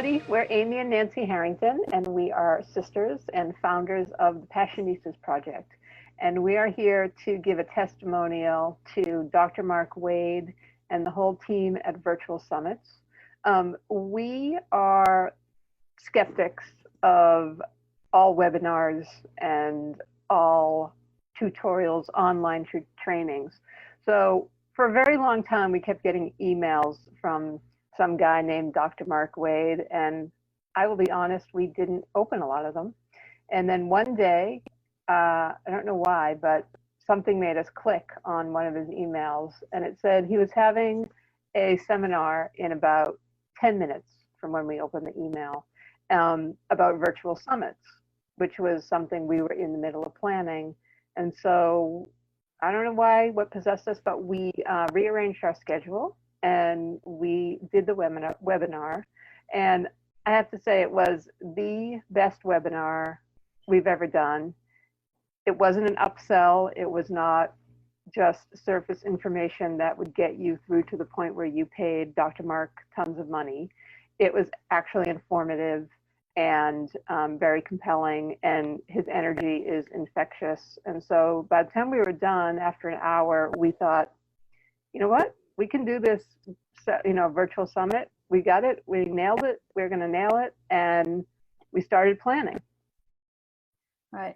everybody. We're Amy and Nancy Harrington, and we are sisters and founders of the Passionistas Project. And we are here to give a testimonial to Dr. Mark Wade and the whole team at Virtual Summits. We are skeptics of all webinars and all tutorials, online trainings. So for a very long time, we kept getting emails from some guy named Dr. Mark Wade, and I will be honest, we didn't open a lot of them. And then one day, I don't know why, but something made us click on one of his emails, and it said he was having a seminar in about 10 minutes from when we opened the email about virtual summits, which was something we were in the middle of planning. And so I don't know why, what possessed us, but we rearranged our schedule and we did the webinar. And I have to say it was the best webinar we've ever done. It wasn't an upsell. It was not just surface information that would get you through to the point where you paid Dr. Mark tons of money. It was actually informative and very compelling, and his energy is infectious. And so by the time we were done, after an hour, we thought, you know what? We can do this, virtual summit. We got it. We nailed it. We're going to nail it. And we started planning. Right.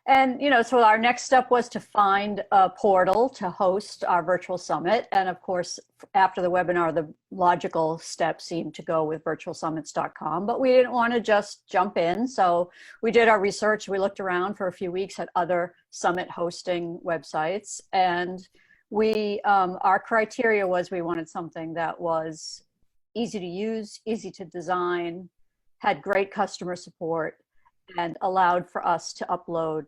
And, so our next step was to find a portal to host our virtual summit. And of course, after the webinar, the logical step seemed to go with virtualsummits.com, but we didn't want to just jump in. So we did our research. We looked around for a few weeks at other summit hosting websites. And our criteria was we wanted something that was easy to use, easy to design, had great customer support, and allowed for us to upload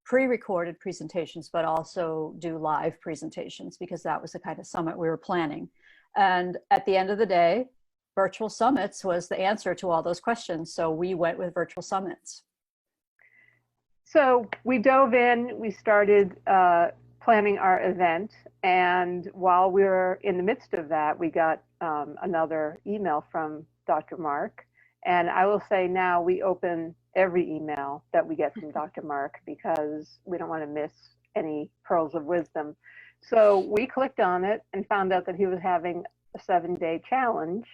pre-recorded presentations, but also do live presentations, because that was the kind of summit we were planning. And at the end of the day, Virtual Summits was the answer to all those questions. So we went with Virtual Summits. So we dove in, we started planning our event. And while we were in the midst of that, we got another email from Dr. Mark. And I will say now we open every email that we get from Dr. Mark because we don't want to miss any pearls of wisdom. So we clicked on it and found out that he was having a 7-day challenge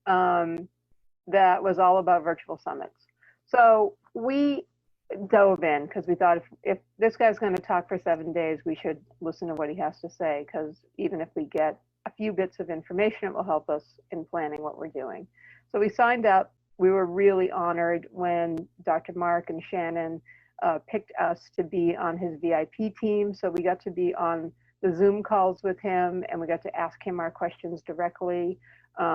that was all about virtual summits. So we dove in because we thought if this guy's going to talk for 7 days, we should listen to what he has to say, because even if we get a few bits of information, it will help us in planning what we're doing. So we signed up. We were really honored when Dr. Mark and Shannon picked us to be on his VIP team. So we got to be on the Zoom calls with him, and we got to ask him our questions directly,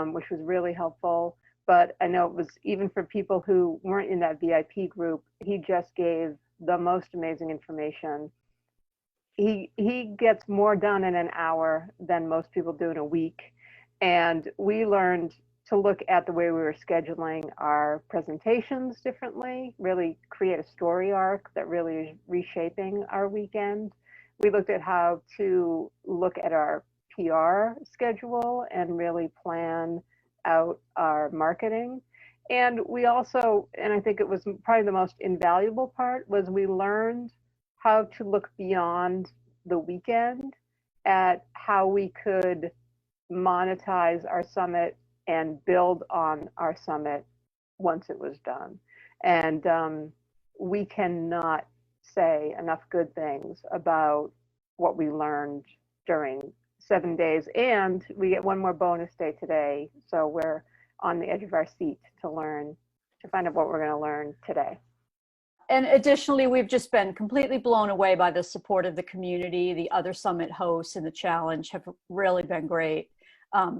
which was really helpful. But I know it was, even for people who weren't in that VIP group, he just gave the most amazing information. He gets more done in an hour than most people do in a week. And we learned to look at the way we were scheduling our presentations differently, really create a story arc that really is reshaping our weekend. We looked at how to look at our PR schedule and really plan out our marketing. And we also, and I think it was probably the most invaluable part, was we learned how to look beyond the weekend at how we could monetize our summit and build on our summit once it was done. And we cannot say enough good things about what we learned during 7 days. And we get one more bonus day today. So we're on the edge of our seat to find out what we're going to learn today. And additionally, we've just been completely blown away by the support of the community. The other summit hosts and the challenge have really been great.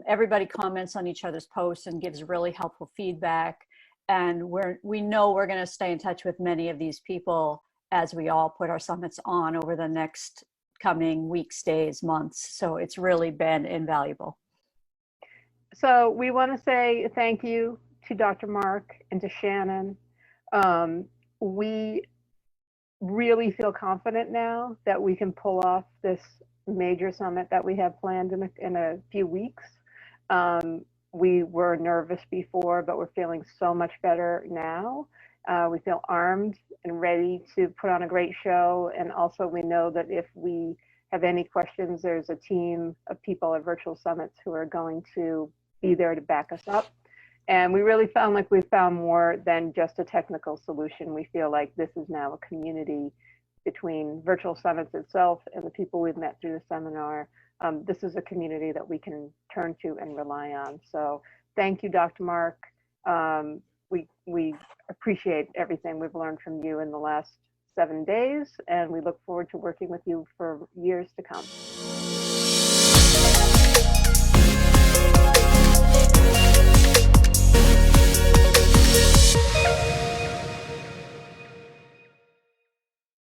Everybody comments on each other's posts and gives really helpful feedback. And we know we're going to stay in touch with many of these people as we all put our summits on over the next coming weeks, days, months. So it's really been invaluable. So we want to say thank you to Dr. Mark and to Shannon. We really feel confident now that we can pull off this major summit that we have planned in a few weeks. We were nervous before, but we're feeling so much better now. We feel armed and ready to put on a great show. And also, we know that if we have any questions, there's a team of people at Virtual Summits who are going to be there to back us up. And we really found like we found more than just a technical solution. We feel like this is now a community between Virtual Summits itself and the people we've met through the seminar. This is a community that we can turn to and rely on. So thank you, Dr. Mark. We appreciate everything we've learned from you in the last 7 days, and we look forward to working with you for years to come.